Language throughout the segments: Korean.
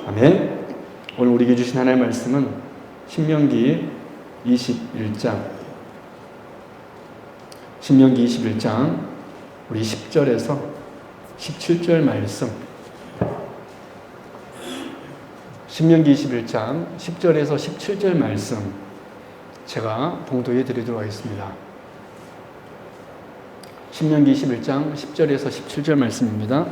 아멘. 오늘 우리에게 주신 하나님의 말씀은 신명기 21장 우리 10절에서 17절 말씀, 신명기 21장 10절에서 17절 말씀 제가 봉독해 드리도록 하겠습니다. 신명기 21장 10절에서 17절 말씀입니다.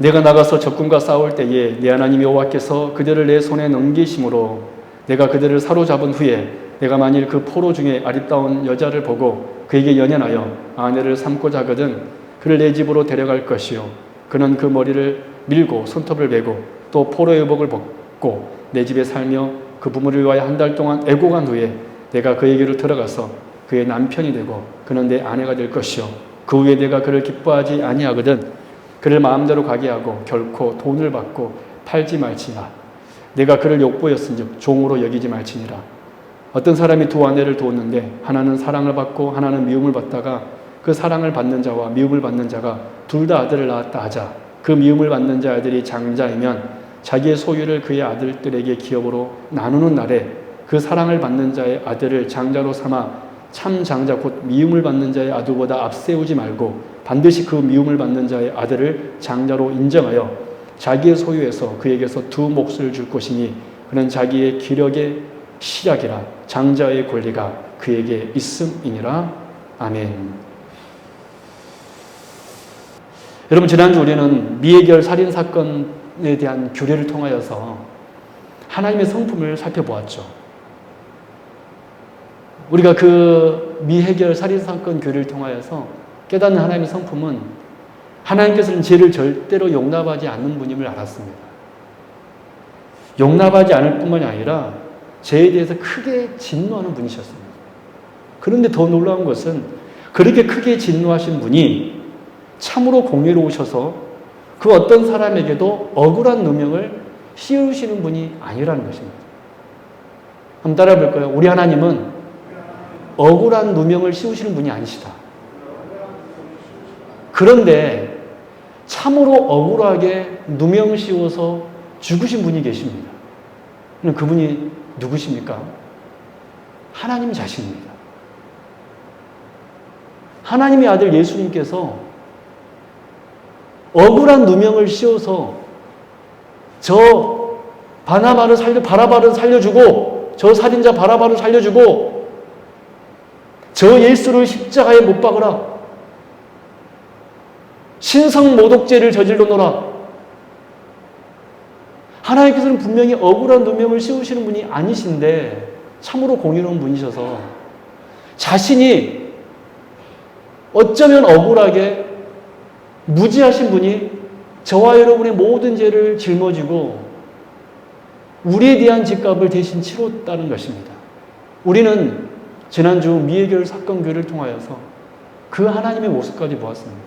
내가 나가서 적군과 싸울 때에 내 하나님 여호와께서 그들을 내 손에 넘기심으로 내가 그들을 사로잡은 후에 내가 만일 그 포로 중에 아리따운 여자를 보고 그에게 연연하여 아내를 삼고자 하거든 그를 내 집으로 데려갈 것이요 그는 그 머리를 밀고 손톱을 베고 또 포로의 의복을 벗고 내 집에 살며 그 부모를 위하여 한 달 동안 애고간 후에 내가 그에게로 들어가서 그의 남편이 되고 그는 내 아내가 될 것이요 그 후에 내가 그를 기뻐하지 아니하거든 그를 마음대로 가게 하고 결코 돈을 받고 팔지 말지니라. 내가 그를 욕보였은즉 종으로 여기지 말지니라. 어떤 사람이 두 아내를 두었는데 하나는 사랑을 받고 하나는 미움을 받다가 그 사랑을 받는 자와 미움을 받는 자가 둘 다 아들을 낳았다 하자. 그 미움을 받는 자 아들이 장자이면 자기의 소유를 그의 아들들에게 기업으로 나누는 날에 그 사랑을 받는 자의 아들을 장자로 삼아 참 장자 곧 미움을 받는 자의 아들보다 앞세우지 말고 반드시 그 미움을 받는 자의 아들을 장자로 인정하여 자기의 소유에서 그에게서 두 몫을 줄 것이니 그는 자기의 기력의 시작이라 장자의 권리가 그에게 있음이니라. 아멘. 여러분, 지난주 우리는 미해결 살인사건에 대한 규례를 통하여서 하나님의 성품을 살펴보았죠. 우리가 그 미해결 살인사건 교리를 통하여서 깨닫는 하나님의 성품은 하나님께서는 죄를 절대로 용납하지 않는 분임을 알았습니다. 용납하지 않을 뿐만이 아니라 죄에 대해서 크게 진노하는 분이셨습니다. 그런데 더 놀라운 것은 그렇게 크게 진노하신 분이 참으로 공의로우셔서 그 어떤 사람에게도 억울한 누명을 씌우시는 분이 아니라는 것입니다. 한번 따라해 볼까요? 우리 하나님은 억울한 누명을 씌우시는 분이 아니시다. 그런데 참으로 억울하게 누명을 씌워서 죽으신 분이 계십니다. 그분이 누구십니까? 하나님 자신입니다. 하나님의 아들 예수님께서 억울한 누명을 씌워서 저 바나바를 바라바를 살려주고 저 살인자 바라바를 살려주고 저 예수를 십자가에 못 박으라. 신성모독죄를 저질러놓으라. 하나님께서는 분명히 억울한 누명을 씌우시는 분이 아니신데 참으로 공의로운 분이셔서 자신이 어쩌면 억울하게 무지하신 분이 저와 여러분의 모든 죄를 짊어지고 우리에 대한 죗값을 대신 치렀다는 것입니다. 우리는 지난주 미해결 사건 교회를 통하여서 그 하나님의 모습까지 보았습니다.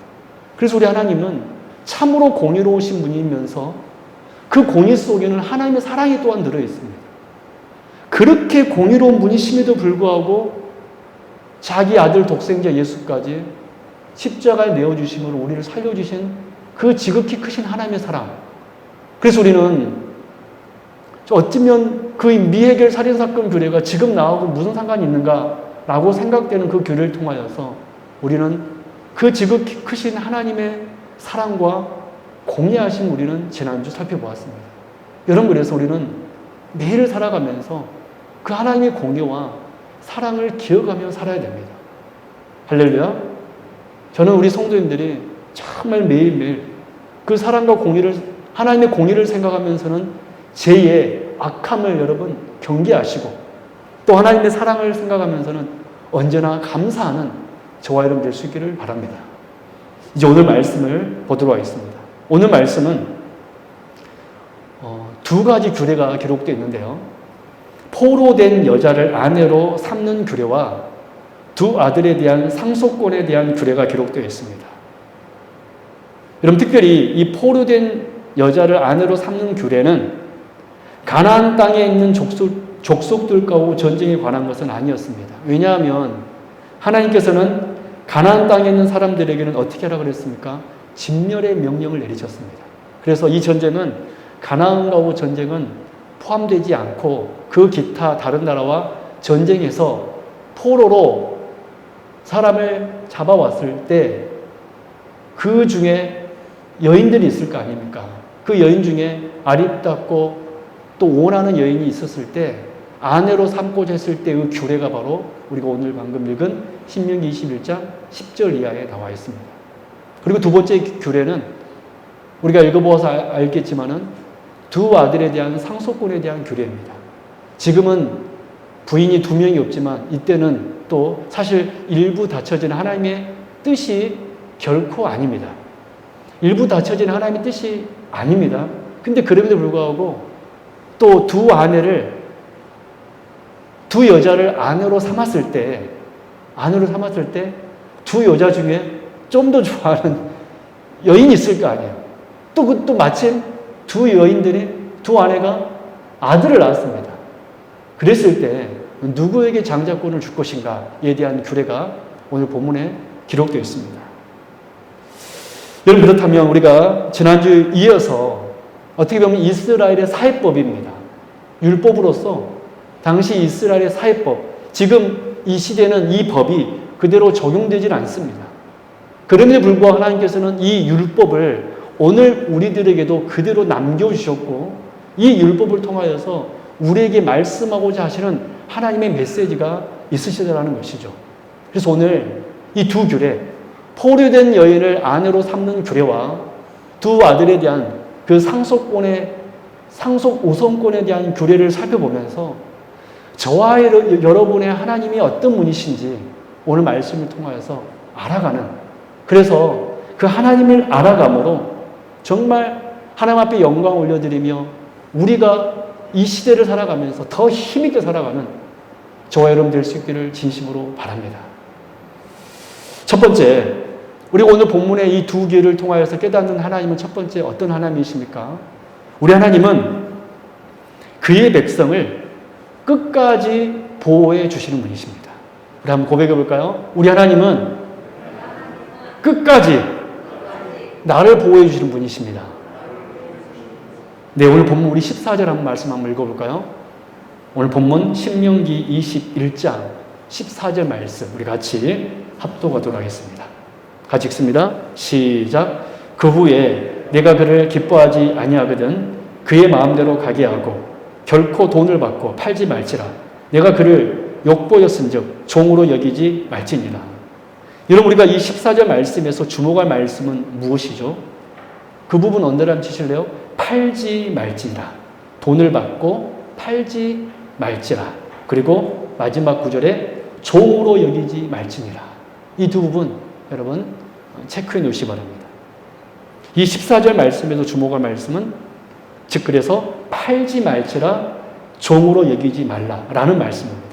그래서 우리 하나님은 참으로 공의로우신 분이면서 그 공의 속에는 하나님의 사랑이 또한 들어있습니다. 그렇게 공의로운 분이심에도 불구하고 자기 아들 독생자 예수까지 십자가에 내어주심으로 우리를 살려주신 그 지극히 크신 하나님의 사랑. 그래서 우리는 어쩌면 그 미해결 살인사건 규례가 지금 나하고 무슨 상관이 있는가라고 생각되는 그 규례를 통하여서 우리는 그 지극히 크신 하나님의 사랑과 공의하심 우리는 지난주 살펴보았습니다. 여러분, 그래서 우리는 매일 살아가면서 그 하나님의 공의와 사랑을 기억하며 살아야 됩니다. 할렐루야. 저는 우리 성도님들이 정말 매일매일 그 사랑과 공의를, 하나님의 공의를 생각하면서는 죄의 악함을 여러분 경계하시고 또 하나님의 사랑을 생각하면서는 언제나 감사하는 저와 여러분 될 수 있기를 바랍니다. 이제 오늘 말씀을 보도록 하겠습니다. 오늘 말씀은 두 가지 규례가 기록되어 있는데요. 포로된 여자를 아내로 삼는 규례와 두 아들에 대한 상속권에 대한 규례가 기록되어 있습니다. 여러분, 특별히 이 포로된 여자를 아내로 삼는 규례는 가나안 땅에 있는 족속들과의 전쟁에 관한 것은 아니었습니다. 왜냐하면 하나님께서는 가나안 땅에 있는 사람들에게는 어떻게 하라고 그랬습니까? 진멸의 명령을 내리셨습니다. 그래서 이 전쟁은 가나안과의 전쟁은 포함되지 않고 그 기타 다른 나라와 전쟁에서 포로로 사람을 잡아왔을 때 그 중에 여인들이 있을 거 아닙니까? 그 여인 중에 아립답고 또 원하는 여인이 있었을 때 아내로 삼고자 했을 때의 규례가 바로 우리가 오늘 방금 읽은 신명기 21장 10절 이하에 나와 있습니다. 그리고 두 번째 규례는 우리가 읽어보아서 알겠지만은 두 아들에 대한 상속권에 대한 규례입니다. 지금은 부인이 두 명이 없지만 이때는 또 사실 일부 갖춰진 하나님의 뜻이 결코 아닙니다. 일부 갖춰진 하나님의 뜻이 아닙니다. 근데 그럼에도 불구하고 또 두 아내를 두 여자를 아내로 삼았을 때 두 여자 중에 좀 더 좋아하는 여인이 있을 거 아니에요. 또 마침 두 여인들이 두 아내가 아들을 낳았습니다. 그랬을 때 누구에게 장자권을 줄 것인가에 대한 규례가 오늘 본문에 기록되어 있습니다. 여러분 그렇다면 우리가 지난주 이어서 어떻게 보면 이스라엘의 사회법입니다. 율법으로서 당시 이스라엘의 사회법, 지금 이 시대는 이 법이 그대로 적용되질 않습니다. 그럼에도 불구하고 하나님께서는 이 율법을 오늘 우리들에게도 그대로 남겨주셨고 이 율법을 통하여서 우리에게 말씀하고자 하시는 하나님의 메시지가 있으시다라는 것이죠. 그래서 오늘 이 두 규례, 포로된 여인을 아내로 삼는 규례와 두 아들에 대한 그 상속 우선권에 대한 규례를 살펴보면서 저와 여러분의 하나님이 어떤 분이신지 오늘 말씀을 통하여서 알아가는, 그래서 그 하나님을 알아감으로 정말 하나님 앞에 영광 올려드리며 우리가 이 시대를 살아가면서 더 힘있게 살아가는 저와 여러분 될 수 있기를 진심으로 바랍니다. 첫 번째, 우리가 오늘 본문의 이 두 개를 통하여서 깨닫는 하나님은 첫 번째 어떤 하나님이십니까? 우리 하나님은 그의 백성을 끝까지 보호해 주시는 분이십니다. 우리 한번 고백해 볼까요? 우리 하나님은 끝까지 나를 보호해 주시는 분이십니다. 네, 오늘 본문 우리 14절 한번 말씀 한번 읽어볼까요? 오늘 본문 신명기 21장 14절 말씀 우리 같이 합독하도록 하겠습니다. 같이 읽습니다. 시작. 그 후에 내가 그를 기뻐하지 아니하거든 그의 마음대로 가게 하고 결코 돈을 받고 팔지 말지라. 내가 그를 욕보였은즉 종으로 여기지 말지니라. 여러분 우리가 이 14절 말씀에서 주목할 말씀은 무엇이죠? 그 부분 언더라인 치실래요? 팔지 말지니라. 돈을 받고 팔지 말지라. 그리고 마지막 구절에 종으로 여기지 말지니라. 이 두 부분 여러분 체크해 놓으시기 바랍니다. 이 14절 말씀에서 주목할 말씀은 즉 그래서 팔지 말지라 종으로 여기지 말라라는 말씀입니다.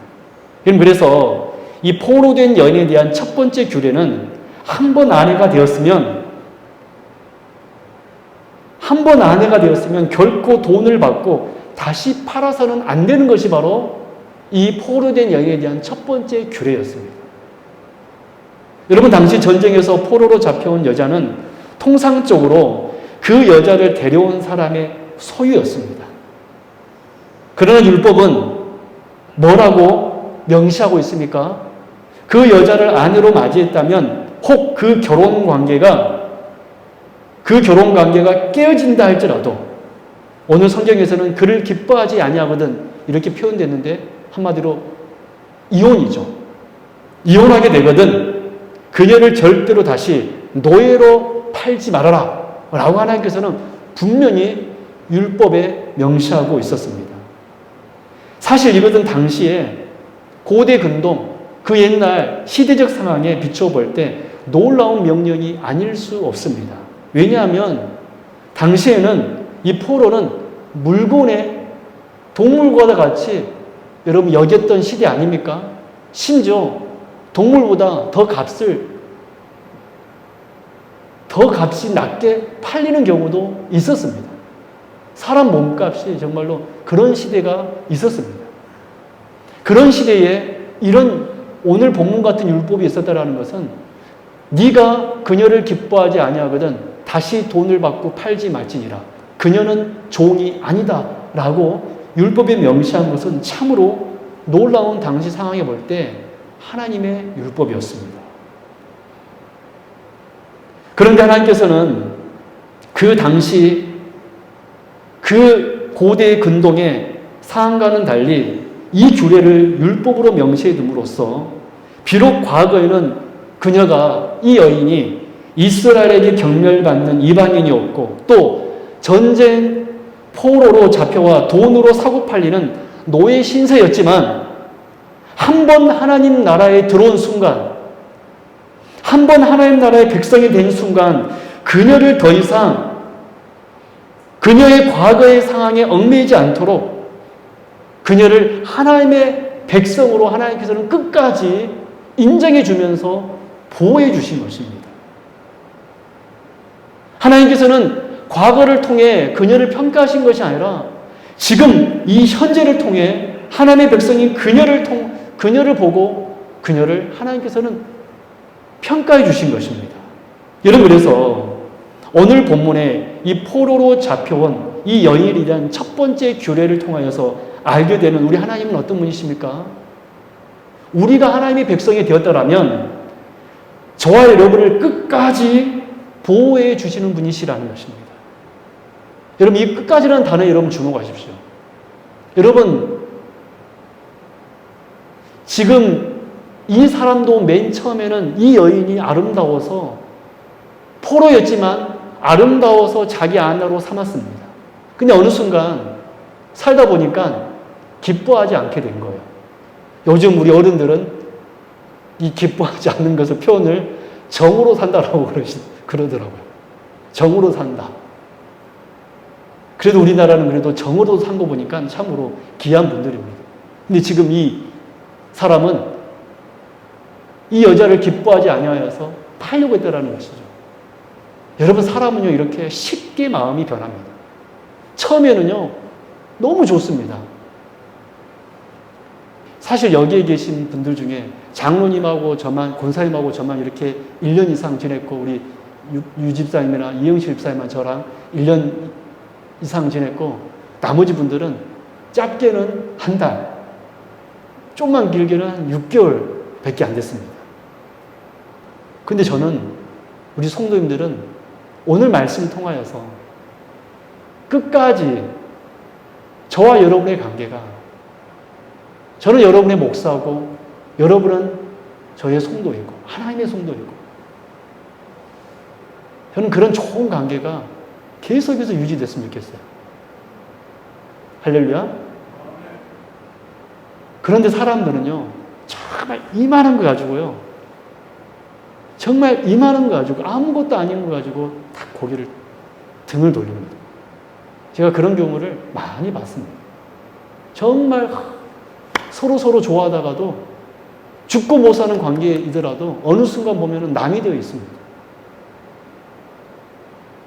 그래서 이 포로된 여인에 대한 첫 번째 규례는 한 번 아내가 되었으면 결코 돈을 받고 다시 팔아서는 안 되는 것이 바로 이 포로된 여인에 대한 첫 번째 규례였습니다. 여러분 당시 전쟁에서 포로로 잡혀온 여자는 통상적으로 그 여자를 데려온 사람의 소유였습니다. 그러나 율법은 뭐라고 명시하고 있습니까? 그 여자를 아내로 맞이했다면 혹 그 결혼 관계가 깨어진다 할지라도 오늘 성경에서는 그를 기뻐하지 아니하거든 이렇게 표현됐는데 한마디로 이혼이죠. 이혼하게 되거든 그녀를 절대로 다시 노예로 팔지 말아라 라고 하나님께서는 분명히 율법에 명시하고 있었습니다. 사실 이것은 당시에 고대 근동 그 옛날 시대적 상황에 비춰볼 때 놀라운 명령이 아닐 수 없습니다. 왜냐하면 당시에는 이 포로는 물건의 동물과 같이 여러분 여겼던 시대 아닙니까? 심지어 동물보다 더 값이 낮게 팔리는 경우도 있었습니다. 사람 몸값이 정말로 그런 시대가 있었습니다. 그런 시대에 이런 오늘 본문 같은 율법이 있었다라는 것은 네가 그녀를 기뻐하지 아니하거든 다시 돈을 받고 팔지 말지니라. 그녀는 종이 아니다 라고 율법에 명시한 것은 참으로 놀라운 당시 상황에 볼 때 하나님의 율법이었습니다. 그런데 하나님께서는 그 당시 그 고대의 근동의 상황과는 달리 이 규례를 율법으로 명시해 둠으로써 비록 과거에는 그녀가, 이 여인이 이스라엘에게 경멸받는 이방인이었고 또 전쟁 포로로 잡혀와 돈으로 사고 팔리는 노예 신세였지만 한 번 하나님 나라에 들어온 순간, 한 번 하나님 나라의 백성이 된 순간 그녀를 더 이상 그녀의 과거의 상황에 얽매이지 않도록 그녀를 하나님의 백성으로 하나님께서는 끝까지 인정해 주면서 보호해 주신 것입니다. 하나님께서는 과거를 통해 그녀를 평가하신 것이 아니라 지금 이 현재를 통해 하나님의 백성인 그녀를 보고 그녀를 하나님께서는 평가해 주신 것입니다. 여러분, 그래서 오늘 본문에 이 포로로 잡혀온 이 여인에 대한 첫 번째 규례를 통하여서 알게 되는 우리 하나님은 어떤 분이십니까? 우리가 하나님의 백성이 되었다라면 저와 여러분을 끝까지 보호해 주시는 분이시라는 것입니다. 여러분, 이 끝까지라는 단어에 여러분 주목하십시오. 여러분, 지금 이 사람도 맨 처음에는 이 여인이 아름다워서 포로였지만 아름다워서 자기 아내로 삼았습니다. 근데 어느 순간 살다 보니까 기뻐하지 않게 된 거예요. 요즘 우리 어른들은 이 기뻐하지 않는 것을 표현을 정으로 산다라고 그러더라고요. 정으로 산다. 그래도 우리나라는 그래도 정으로 산 거 보니까 참으로 귀한 분들입니다. 근데 지금 이 사람은 이 여자를 기뻐하지 아니하여서 팔려고 했다라는 것이죠. 여러분, 사람은요 이렇게 쉽게 마음이 변합니다. 처음에는요 너무 좋습니다. 사실 여기에 계신 분들 중에 장로님하고 저만, 권사님하고 저만 이렇게 1년 이상 지냈고, 우리 유 집사님이나 이영실 집사님만 저랑 1년 이상 지냈고, 나머지 분들은 짧게는 한 달, 좀만 길게는 한 6개월 밖에 안 됐습니다. 근데 저는, 우리 성도님들은 오늘 말씀 통하여서 끝까지 저와 여러분의 관계가, 저는 여러분의 목사고 여러분은 저의 성도이고 하나님의 성도이고, 저는 그런 좋은 관계가 계속해서 유지됐으면 좋겠어요. 할렐루야. 그런데 사람들은요 정말 이만한 거 가지고요, 정말 이만한 거 가지고, 아무것도 아닌 거 가지고 다 고개를, 등을 돌립니다. 제가 그런 경우를 많이 봤습니다. 정말 서로 좋아하다가도 죽고 못 사는 관계이더라도 어느 순간 보면은 남이 되어 있습니다.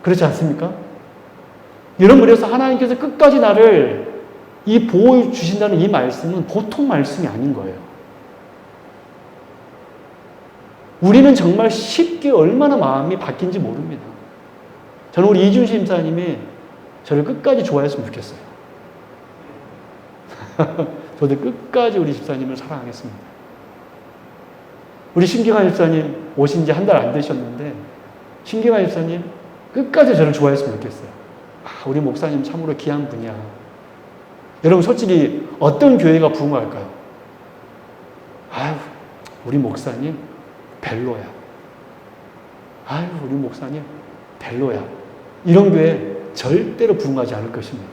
그렇지 않습니까? 여러분, 그래서 하나님께서 끝까지 나를 이 보호해 주신다는 이 말씀은 보통 말씀이 아닌 거예요. 우리는 정말 쉽게 얼마나 마음이 바뀐지 모릅니다. 저는 우리 이준신 집사님이 저를 끝까지 좋아했으면 좋겠어요. 저도 끝까지 우리 집사님을 사랑하겠습니다. 우리 신경환 집사님 오신 지 한 달 안 되셨는데, 신경환 집사님 끝까지 저를 좋아했으면 좋겠어요. 아, 우리 목사님 참으로 귀한 분이야. 여러분, 솔직히 어떤 교회가 부흥할까요? 아유, 우리 목사님 별로야. 아유, 우리 목사님 별로야. 이런 교회 절대로 부흥하지 않을 것입니다.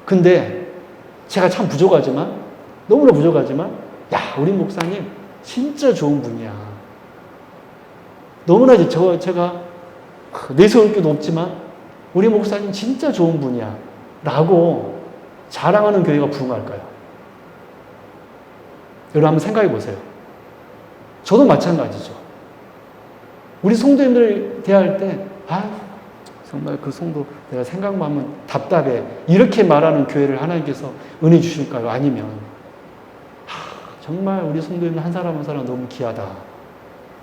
근데 제가 참 부족하지만, 너무나 부족하지만, 야, 우리 목사님 진짜 좋은 분이야. 너무나 제가 내세울 게 없지만 우리 목사님 진짜 좋은 분이야 라고 자랑하는 교회가 부흥할까요? 여러분, 한번 생각해 보세요. 저도 마찬가지죠. 우리 성도님들 대할 때, 아, 정말 그 성도 내가 생각만 하면 답답해, 이렇게 말하는 교회를 하나님께서 은혜 주실까요? 아니면 정말 우리 성도님 한 사람 한 사람 너무 귀하다,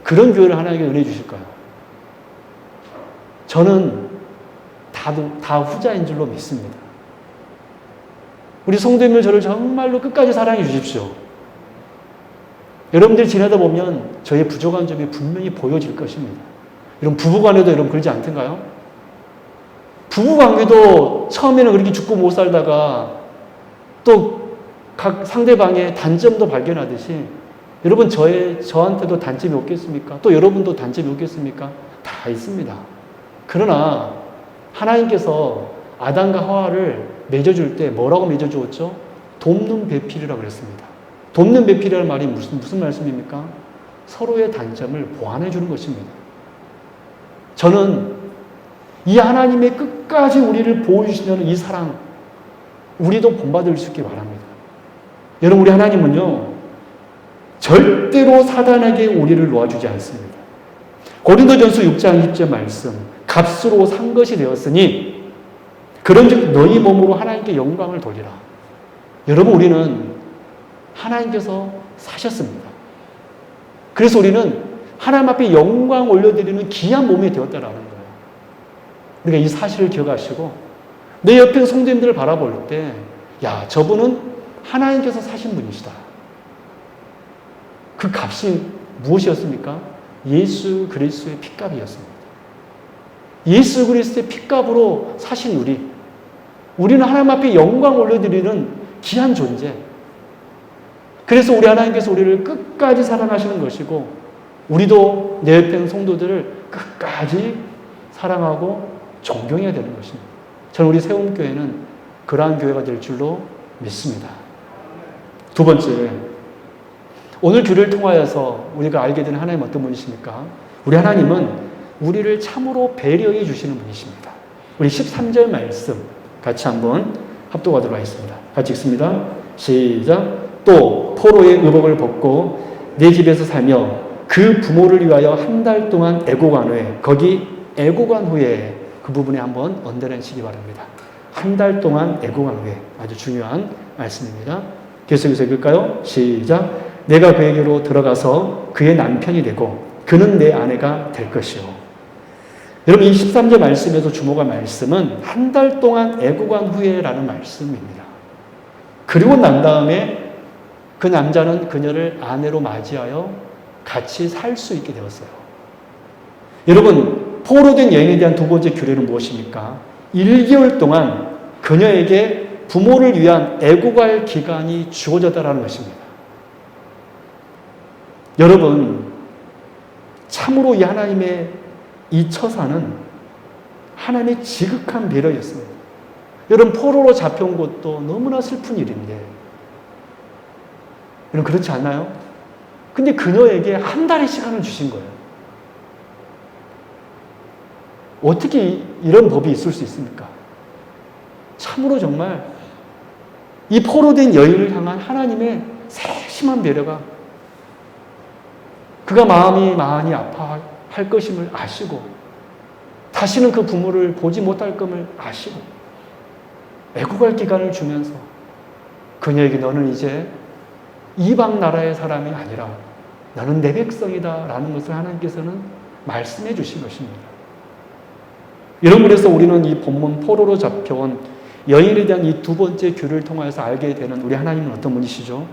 그런 교회를 하나님께 은혜 주실까요? 저는 다 후자인 줄로 믿습니다. 우리 성도님들 저를 정말로 끝까지 사랑해 주십시오. 여러분들이 지내다 보면 저의 부족한 점이 분명히 보여질 것입니다. 여러분 부부간에도 여러분 그러지 않던가요? 부부관계도 처음에는 그렇게 죽고 못 살다가 또 각 상대방의 단점도 발견하듯이 여러분 저한테도 단점이 없겠습니까? 또 여러분도 단점이 없겠습니까? 다 있습니다. 그러나 하나님께서 아담과 하와를 맺어줄 때 뭐라고 맺어주었죠? 돕는 배필이라고 그랬습니다. 돕는 배필이라는 말이 무슨 말씀입니까? 서로의 단점을 보완해 주는 것입니다. 저는 이 하나님의 끝까지 우리를 보호해주시는 이 사랑, 우리도 본받을 수 있길 바랍니다. 여러분, 우리 하나님은요, 절대로 사단에게 우리를 놓아주지 않습니다. 고린도전서 6장 20절 말씀, 값으로 산 것이 되었으니 그런즉 너희 몸으로 하나님께 영광을 돌리라. 여러분, 우리는 하나님께서 사셨습니다. 그래서 우리는 하나님 앞에 영광 올려드리는 귀한 몸이 되었다라는 거예요. 우리가 이 사실을 기억하시고 내 옆에 성도님들을 바라볼 때, 야, 저분은 하나님께서 사신 분이시다. 그 값이 무엇이었습니까? 예수 그리스도의 핏값이었습니다. 예수 그리스도의 핏값으로 사신 우리는 하나님 앞에 영광 올려드리는 귀한 존재. 그래서 우리 하나님께서 우리를 끝까지 사랑하시는 것이고, 우리도 내 옆에 있는 성도들을 끝까지 사랑하고 존경해야 되는 것입니다. 저는 우리 세움교회는 그러한 교회가 될 줄로 믿습니다. 두 번째, 오늘 규를 통하여서 우리가 알게 된 하나님 어떤 분이십니까? 우리 하나님은 우리를 참으로 배려해 주시는 분이십니다. 우리 13절 말씀 같이 한번 합독하도록 하겠습니다. 같이 읽습니다. 시작. 또 포로의 의복을 벗고 내 집에서 살며 그 부모를 위하여 한 달 동안 애고간 후에, 거기 애고간 후에 그 부분에 한번 언더라인시기 바랍니다. 한 달 동안 애고간 후에, 아주 중요한 말씀입니다. 계속해서 읽을까요? 시작. 내가 그에게로 들어가서 그의 남편이 되고 그는 내 아내가 될 것이요. 여러분, 이 13절 말씀에서 주목할 말씀은 한 달 동안 애고간 후에라는 말씀입니다. 그리고 난 다음에 그 남자는 그녀를 아내로 맞이하여 같이 살 수 있게 되었어요. 여러분, 포로된 여인에 대한 두 번째 규례는 무엇입니까? 1개월 동안 그녀에게 부모를 위한 애고갈 기간이 주어졌다는 것입니다. 여러분, 참으로 이 하나님의 이 처사는 하나님의 지극한 배려였습니다. 여러분, 포로로 잡혀온 것도 너무나 슬픈 일인데, 여러분 그렇지 않나요? 근데 그녀에게 한 달의 시간을 주신 거예요. 어떻게 이런 법이 있을 수 있습니까? 참으로 정말 이 포로된 여인을 향한 하나님의 세심한 배려가, 그가 마음이 많이 아파할 것임을 아시고 다시는 그 부모를 보지 못할 것을 아시고 애고갈 기간을 주면서 그녀에게 너는 이제 이방 나라의 사람이 아니라 너는 내 백성이다 라는 것을 하나님께서는 말씀해 주신 것입니다. 이런 면에서 우리는 이 본문 포로로 잡혀온 여인에 대한 이 두 번째 규를 통해서 알게 되는 우리 하나님은 어떤 분이시죠?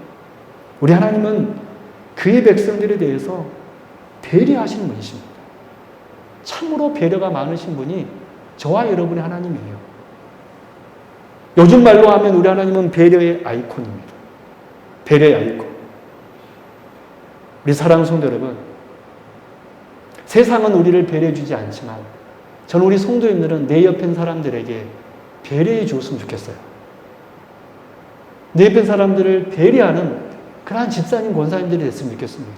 우리 하나님은 그의 백성들에 대해서 배려하시는 분이십니다. 참으로 배려가 많으신 분이 저와 여러분의 하나님이에요. 요즘 말로 하면 우리 하나님은 배려의 아이콘입니다. 배려의 아이콘. 우리 사랑하는 성도 여러분, 세상은 우리를 배려해 주지 않지만 저는 우리 성도님들은 내 옆에 있는 사람들에게 배려해 주었으면 좋겠어요. 내 옆에 사람들을 배려하는 그러한 집사님, 권사님들이 됐으면 좋겠습니다.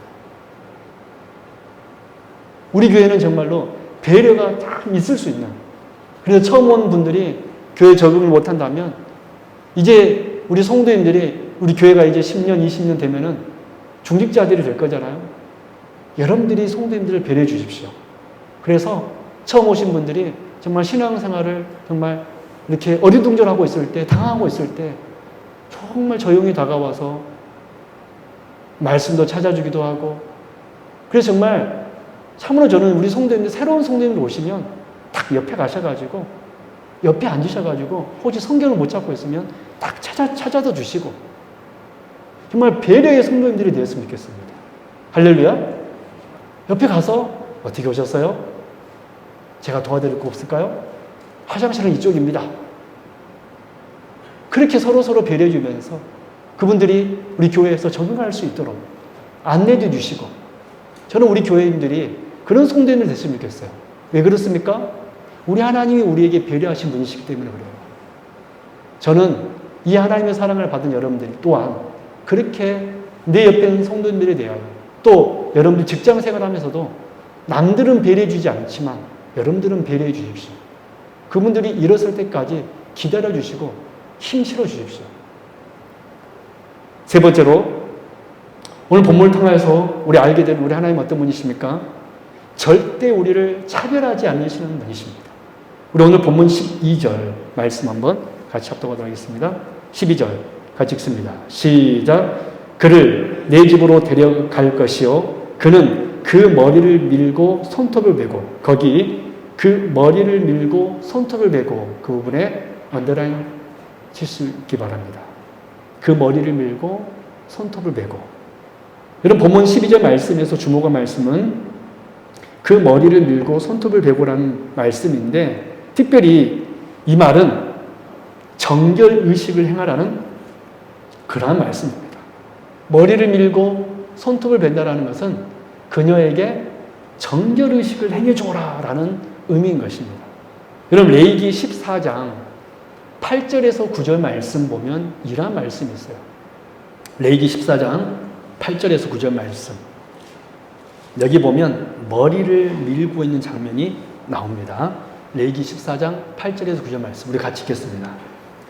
우리 교회는 정말로 배려가 참 있을 수 있는, 그래서 처음 온 분들이 교회 적응을 못한다면 이제 우리 성도님들이 우리 교회가 이제 10년, 20년 되면은 중직자들이 될 거잖아요. 여러분들이 성도님들을 배려해 주십시오. 그래서 처음 오신 분들이 정말 신앙생활을 정말 이렇게 어리둥절하고 있을 때, 당하고 있을 때 정말 조용히 다가와서 말씀도 찾아주기도 하고, 그래서 정말 참으로 저는 우리 성도님들, 새로운 성도님들 오시면 딱 옆에 가셔가지고 옆에 앉으셔가지고 혹시 성경을 못 찾고 있으면 딱 찾아서 주시고 정말 배려의 성도님들이 되었으면 좋겠습니다. 할렐루야. 옆에 가서 어떻게 오셨어요? 제가 도와드릴 거 없을까요? 화장실은 이쪽입니다. 그렇게 서로 배려해 주면서 그분들이 우리 교회에서 적응할 수 있도록 안내도 주시고 저는 우리 교회인들이 그런 성도님들 됐으면 좋겠어요. 왜 그렇습니까? 우리 하나님이 우리에게 배려하신 분이시기 때문에 그래요. 저는 이 하나님의 사랑을 받은 여러분들이 또한 그렇게 내 옆에 있는 성도님들에 대하여 또 여러분들 직장 생활하면서도 남들은 배려해 주지 않지만 여러분들은 배려해 주십시오. 그분들이 일어설 때까지 기다려 주시고 힘 실어 주십시오. 세 번째로 오늘 본문을 통해서 우리 알게 된 우리 하나님 어떤 분이십니까? 절대 우리를 차별하지 않으시는 분이십니다. 우리 오늘 본문 12절 말씀 한번 같이 합독하도록 하겠습니다. 12절 같이 읽습니다. 시작. 그를 내 집으로 데려갈 것이요 그는 그 머리를 밀고 손톱을 베고 거기 그 머리를 밀고 손톱을 베고 그 부분에 언더라인 치시기 바랍니다. 그 머리를 밀고 손톱을 베고 여러분 본문 12절 말씀에서 주목한 말씀은 그 머리를 밀고 손톱을 베고라는 말씀인데 특별히 이 말은 정결의식을 행하라는 그러한 말씀입니다. 머리를 밀고 손톱을 벤다라는 것은 그녀에게 정결의식을 행해줘라 라는 의미인 것입니다. 여러분 레위기 14장 8절에서 9절 말씀 보면 이러한 말씀이 있어요. 레위기 14장 8절에서 9절 말씀 여기 보면 머리를 밀고 있는 장면이 나옵니다. 레위기 14장 8절에서 9절 말씀 우리 같이 읽겠습니다.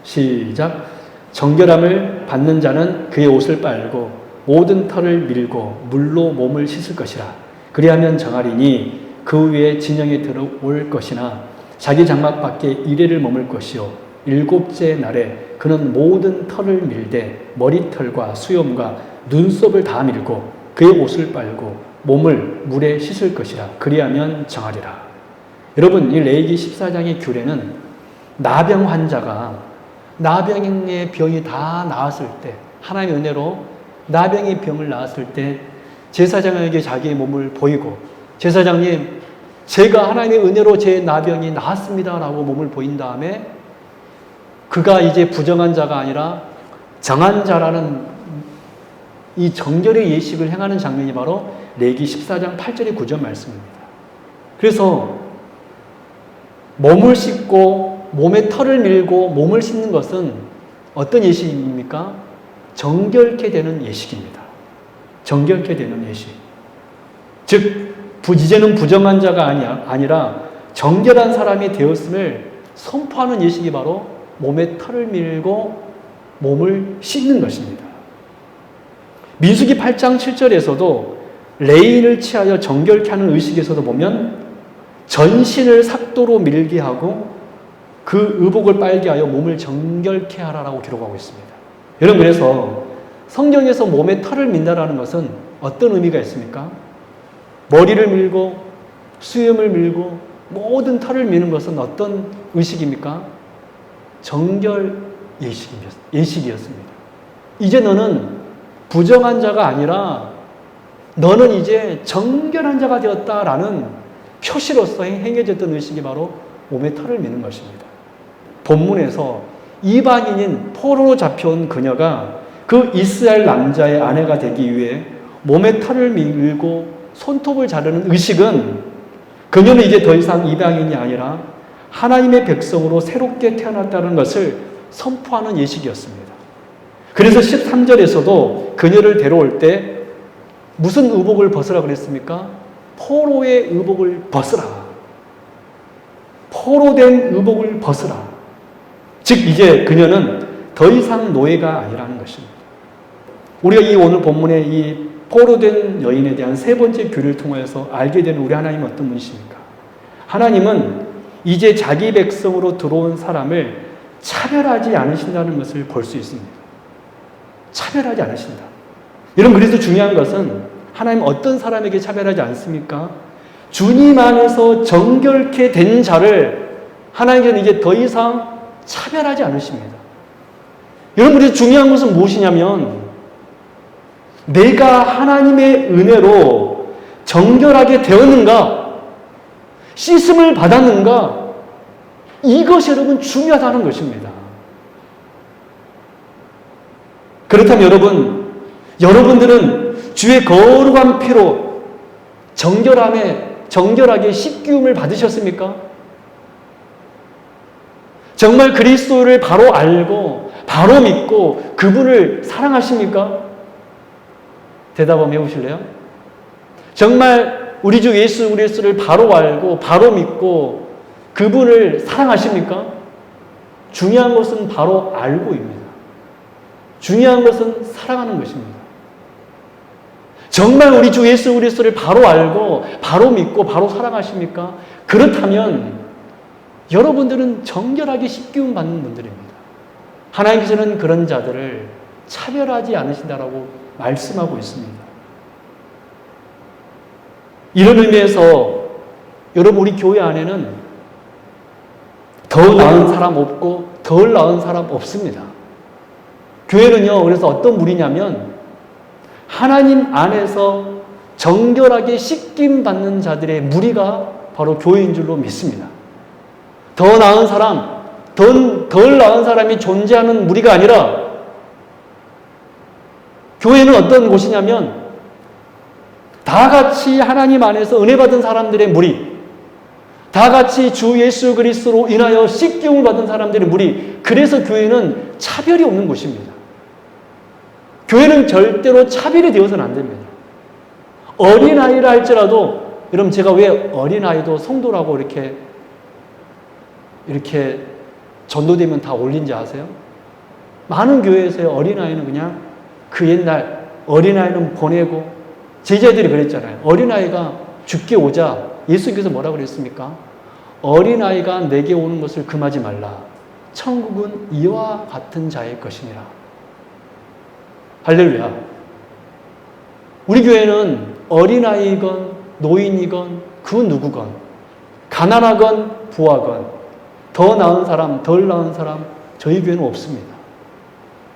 시작. 정결함을 받는 자는 그의 옷을 빨고 모든 털을 밀고 물로 몸을 씻을 것이라. 그리하면 정하리니 그 위에 진영에 들어올 것이나 자기 장막 밖에 이레를 머물 것이요 일곱째 날에 그는 모든 털을 밀되 머리털과 수염과 눈썹을 다 밀고 그의 옷을 빨고 몸을 물에 씻을 것이라. 그리하면 정하리라. 여러분 이 레위기 14장의 규례는 나병 환자가 나병의 병이 다 나았을 때 하나님의 은혜로 나병의 병을 나았을 때 제사장에게 자기의 몸을 보이고 제사장님 제가 하나님의 은혜로 제 나병이 나았습니다 라고 몸을 보인 다음에 그가 이제 부정한 자가 아니라 정한 자라는 이 정결의 예식을 행하는 장면이 바로 레위기 14장 8절의 9절 말씀입니다. 그래서 몸을 씻고 몸에 털을 밀고 몸을 씻는 것은 어떤 예식입니까? 정결케 되는 예식입니다. 정결케 되는 예식. 즉 이제는 부정한 자가 아니라 정결한 사람이 되었음을 선포하는 예식이 바로 몸에 털을 밀고 몸을 씻는 것입니다. 민수기 8장 7절에서도 레인을 취하여 정결케 하는 의식에서도 보면 전신을 삭도로 밀게 하고 그 의복을 빨게 하여 몸을 정결케 하라라고 기록하고 있습니다. 여러분 그래서 성경에서 몸에 털을 민다라는 것은 어떤 의미가 있습니까? 머리를 밀고 수염을 밀고 모든 털을 미는 것은 어떤 의식입니까? 정결 예식이었습니다. 이제 너는 부정한 자가 아니라 너는 이제 정결한 자가 되었다라는 표시로서 행해졌던 의식이 바로 몸에 털을 미는 것입니다. 본문에서 이방인인 포로로 잡혀온 그녀가 그 이스라엘 남자의 아내가 되기 위해 몸에 털을 밀고 손톱을 자르는 의식은 그녀는 이제 더 이상 이방인이 아니라 하나님의 백성으로 새롭게 태어났다는 것을 선포하는 예식이었습니다. 그래서 13절에서도 그녀를 데려올 때 무슨 의복을 벗으라 그랬습니까? 포로의 의복을 벗으라. 포로된 의복을 벗으라. 즉 이제 그녀는 더 이상 노예가 아니라는 것입니다. 우리가 이 오늘 본문의 이 포로된 여인에 대한 세 번째 규례를 통해서 알게 되는 우리 하나님은 어떤 분이십니까? 하나님은 이제 자기 백성으로 들어온 사람을 차별하지 않으신다는 것을 볼 수 있습니다. 차별하지 않으신다. 여러분 그래서 중요한 것은 하나님 어떤 사람에게 차별하지 않습니까? 주님 안에서 정결케 된 자를 하나님께서는 이제 더 이상 차별하지 않으십니다. 여러분들이 중요한 것은 무엇이냐면 내가 하나님의 은혜로 정결하게 되었는가, 씻음을 받았는가, 이것이 여러분 중요하다는 것입니다. 그렇다면 여러분들은 주의 거룩한 피로 정결하게 씻기움을 받으셨습니까? 정말 그리스도를 바로 알고 바로 믿고 그분을 사랑하십니까? 대답 한번 해보실래요? 정말 우리 주 예수 그리스도를 바로 알고 바로 믿고 그분을 사랑하십니까? 중요한 것은 바로 알고입니다. 중요한 것은 사랑하는 것입니다. 정말 우리 주 예수 그리스도를 바로 알고 바로 믿고 바로 사랑하십니까? 그렇다면 여러분들은 정결하게 씻기움 받는 분들입니다. 하나님께서는 그런 자들을 차별하지 않으신다라고 말씀하고 있습니다. 이런 의미에서 여러분 우리 교회 안에는 더 나은 사람 없고 덜 나은 사람 없습니다. 교회는요, 그래서 어떤 무리냐면 하나님 안에서 정결하게 씻김 받는 자들의 무리가 바로 교회인 줄로 믿습니다. 더 나은 사람, 덜 나은 사람이 존재하는 무리가 아니라 교회는 어떤 곳이냐면 다 같이 하나님 안에서 은혜 받은 사람들의 무리, 다 같이 주 예수 그리스도로 인하여 씻김을 받은 사람들의 무리, 그래서 교회는 차별이 없는 곳입니다. 교회는 절대로 차별이 되어서는 안 됩니다. 어린아이라 할지라도, 여러분 제가 왜 어린아이도 성도라고 이렇게 전도되면 다 올린지 아세요? 많은 교회에서의 어린아이는 그냥 그 옛날 어린아이는 보내고, 제자들이 그랬잖아요. 어린아이가 죽게 오자 예수님께서 뭐라고 그랬습니까? 어린아이가 내게 오는 것을 금하지 말라. 천국은 이와 같은 자의 것이니라. 할렐루야. 우리 교회는 어린아이건 노인이건 그 누구건, 가난하건 부하건, 더 나은 사람 덜 나은 사람, 저희 교회는 없습니다.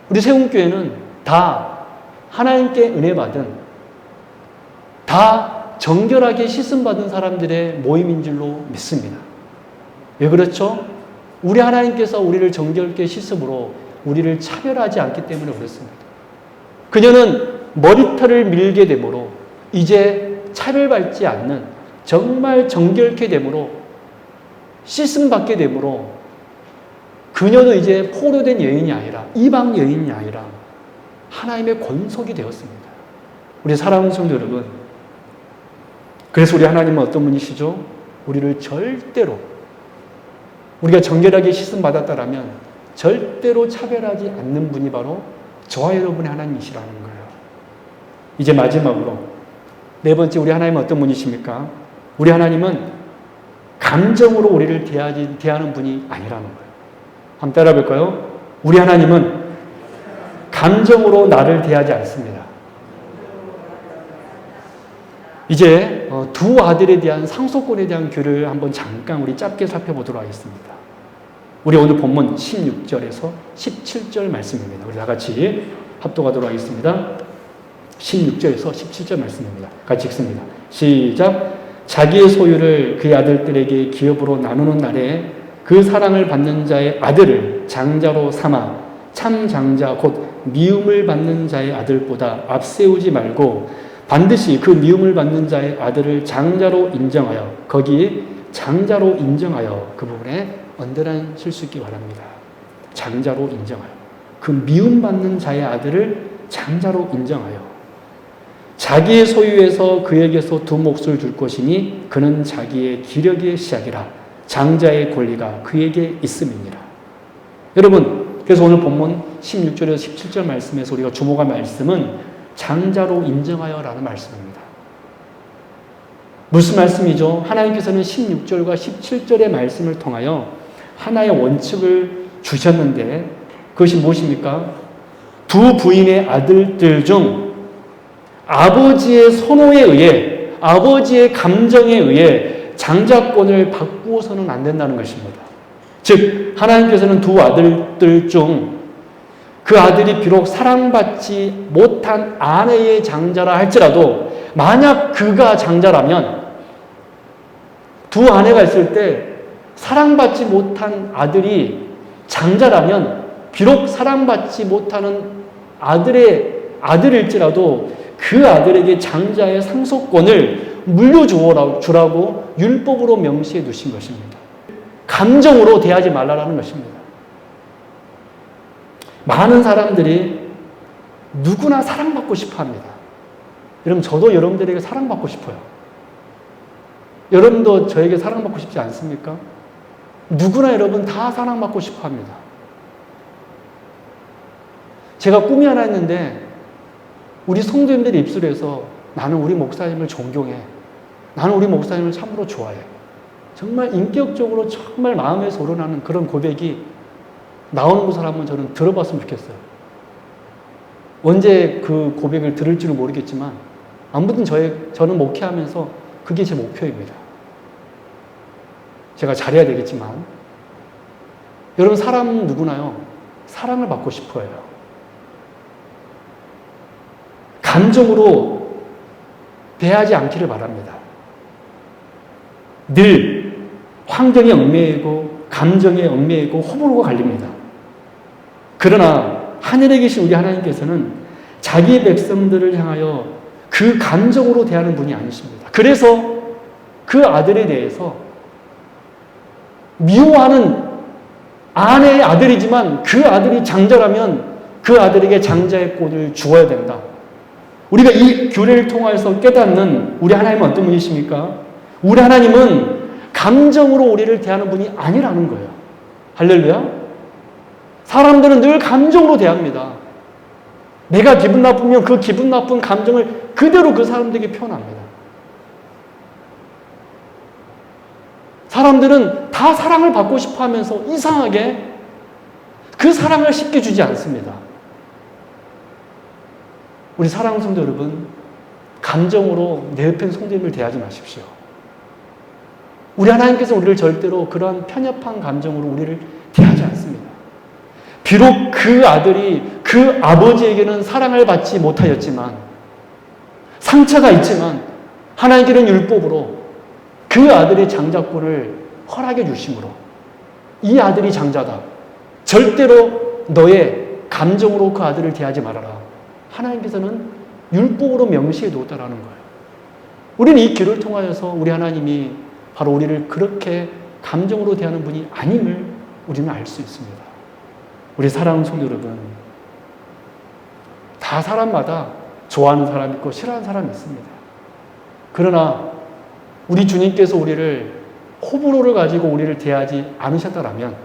우리 세운교회는 다 하나님께 은혜 받은, 다 정결하게 씻음받은 사람들의 모임인 줄로 믿습니다. 왜 그렇죠? 우리 하나님께서 우리를 정결하게 씻음으로 우리를 차별하지 않기 때문에 그렇습니다. 그녀는 머리털을 밀게 되므로 이제 차별받지 않는, 정말 정결케 되므로 씻음받게 되므로 그녀도 이제 포로된 여인이 아니라, 이방 여인이 아니라 하나님의 권속이 되었습니다. 우리 사랑하는 성도 여러분, 그래서 우리 하나님은 어떤 분이시죠? 우리를 절대로, 우리가 정결하게 씻음받았다라면 절대로 차별하지 않는 분이 바로 저와 여러분의 하나님이시라는 거예요. 이제 마지막으로 네 번째, 우리 하나님은 어떤 분이십니까? 우리 하나님은 감정으로 우리를 대하는 분이 아니라는 거예요. 한번 따라 볼까요? 우리 하나님은 감정으로 나를 대하지 않습니다. 이제 두 아들에 대한 상속권에 대한 규를 한번 잠깐 우리 짧게 살펴보도록 하겠습니다. 우리 오늘 본문 16절에서 17절 말씀입니다. 우리 다 같이 합독하도록 하겠습니다. 16절에서 17절 말씀입니다. 같이 읽습니다. 시작. 자기의 소유를 그의 아들들에게 기업으로 나누는 날에 그 사랑을 받는 자의 아들을 장자로 삼아 참 장자 곧 미움을 받는 자의 아들보다 앞세우지 말고 반드시 그 미움을 받는 자의 아들을 장자로 인정하여, 거기에 장자로 인정하여, 그 부분에 언더라인 칠 수 있기 바랍니다. 장자로 인정하여, 그 미움받는 자의 아들을 장자로 인정하여 자기의 소유에서 그에게서 두 몫을 줄 것이니 그는 자기의 기력의 시작이라. 장자의 권리가 그에게 있음이니라. 여러분, 그래서 오늘 본문 16절에서 17절 말씀에서 우리가 주목할 말씀은 장자로 인정하여라는 말씀입니다. 무슨 말씀이죠? 하나님께서는 16절과 17절의 말씀을 통하여 하나의 원칙을 주셨는데 그것이 무엇입니까? 두 부인의 아들들 중 아버지의 선호에 의해, 아버지의 감정에 의해 장자권을 바꾸어서는 안 된다는 것입니다. 즉 하나님께서는 두 아들들 중 그 아들이 비록 사랑받지 못한 아내의 장자라 할지라도 만약 그가 장자라면 두 아내가 있을 때 사랑받지 못한 아들이 장자라면 비록 사랑받지 못하는 아들일지라도 그 아들에게 장자의 상속권을 물려주라고 율법으로 명시해 두신 것입니다. 감정으로 대하지 말라라는 것입니다. 많은 사람들이 누구나 사랑받고 싶어 합니다. 여러분, 저도 여러분들에게 사랑받고 싶어요. 여러분도 저에게 사랑받고 싶지 않습니까? 누구나 여러분 다 사랑받고 싶어 합니다. 제가 꿈이 하나 있는데 우리 성도님들의 입술에서 나는 우리 목사님을 존경해. 나는 우리 목사님을 참으로 좋아해. 정말 인격적으로 정말 마음에서 우러나는 그런 고백이 나오는 것을 한번 저는 들어봤으면 좋겠어요. 언제 그 고백을 들을지는 모르겠지만 아무튼 저는 목회하면서 그게 제 목표입니다. 제가 잘해야 되겠지만 여러분, 사람은 누구나요? 사랑을 받고 싶어요. 감정으로 대하지 않기를 바랍니다. 늘 환경에 얽매이고 감정에 얽매이고 호불호가 갈립니다. 그러나 하늘에 계신 우리 하나님께서는 자기 백성들을 향하여 그 감정으로 대하는 분이 아니십니다. 그래서 그 아들에 대해서 미워하는 아내의 아들이지만 그 아들이 장자라면 그 아들에게 장자의 꼴을 주어야 된다. 우리가 이 교례를 통해서 깨닫는 우리 하나님은 어떤 분이십니까? 우리 하나님은 감정으로 우리를 대하는 분이 아니라는 거예요. 할렐루야. 사람들은 늘 감정으로 대합니다. 내가 기분 나쁘면 그 기분 나쁜 감정을 그대로 그 사람들에게 표현합니다. 사람들은 다 사랑을 받고 싶어 하면서 이상하게 그 사랑을 쉽게 주지 않습니다. 우리 사랑하는 성도 여러분, 감정으로 내 옆에 성도님을 대하지 마십시오. 우리 하나님께서 우리를 절대로 그러한 편협한 감정으로 우리를 대하지 않습니다. 비록 그 아들이 그 아버지에게는 사랑을 받지 못하였지만, 상처가 있지만 하나님께는 율법으로 그 아들의 장자권을 허락해 주심으로 이 아들이 장자다. 절대로 너의 감정으로 그 아들을 대하지 말아라. 하나님께서는 율법으로 명시해 두었다라는 거예요. 우리는 이 길을 통하여서 우리 하나님이 바로 우리를 그렇게 감정으로 대하는 분이 아님을 우리는 알 수 있습니다. 우리 사랑하는 성도 여러분, 다 사람마다 좋아하는 사람이 있고 싫어하는 사람이 있습니다. 그러나 우리 주님께서 우리를 호불호를 가지고 우리를 대하지 않으셨다라면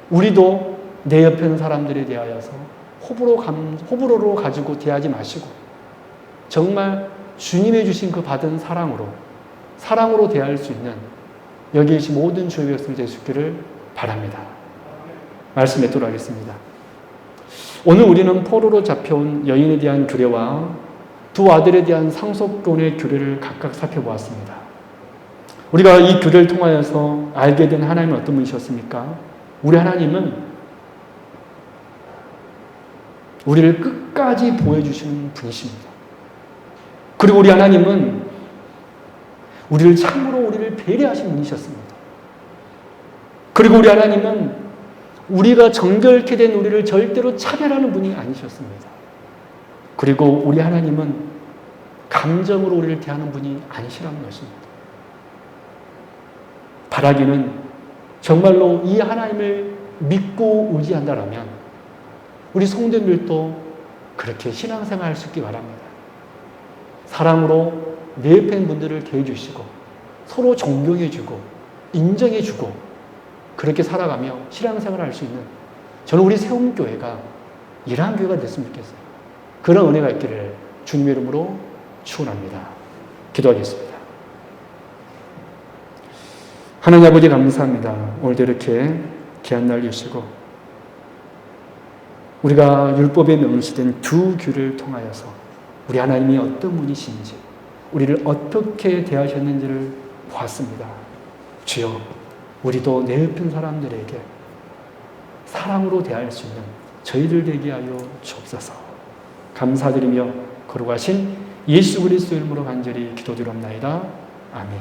우리도 내 옆에 있는 사람들에 대하여서 호불호로 가지고 대하지 마시고 정말 주님의 주신 그 받은 사랑으로 대할 수 있는 여기 계신 모든 주의 백성들 될 수 있기를 바랍니다. 말씀 맺도록 하겠습니다. 오늘 우리는 포로로 잡혀온 여인에 대한 규례와 두 아들에 대한 상속권의 규례를 각각 살펴보았습니다. 우리가 이 규례를 통하여서 알게 된 하나님은 어떤 분이셨습니까? 우리 하나님은 우리를 끝까지 보여주시는 분이십니다. 그리고 우리 하나님은 우리를 참으로 우리를 배려하신 분이셨습니다. 그리고 우리 하나님은 우리가 정결케 된 우리를 절대로 차별하는 분이 아니셨습니다. 그리고 우리 하나님은 감정으로 우리를 대하는 분이 아니시라는 것입니다. 바라기는 정말로 이 하나님을 믿고 의지한다라면 우리 성도님들도 그렇게 신앙생활 할 수 있기 바랍니다. 사랑으로 내 옆에 있는 분들을 대해주시고 서로 존경해주고 인정해주고 그렇게 살아가며 신앙생활을 할 수 있는 저는 우리 세움교회가 이러한 교회가 됐으면 좋겠어요. 그런 은혜가 있기를 주님의 이름으로 축원합니다. 기도하겠습니다. 하나님 아버지 감사합니다. 오늘도 이렇게 귀한 날 주시고 우리가 율법에 명시된 두 규를 통하여서 우리 하나님이 어떤 분이신지 우리를 어떻게 대하셨는지를 보았습니다. 주여, 우리도 내 옆인 사람들에게 사랑으로 대할 수 있는 저희들 되게 하여 주옵소서. 감사드리며 거룩하신 예수 그리스도 이름으로 간절히 기도드리옵나이다. 아멘.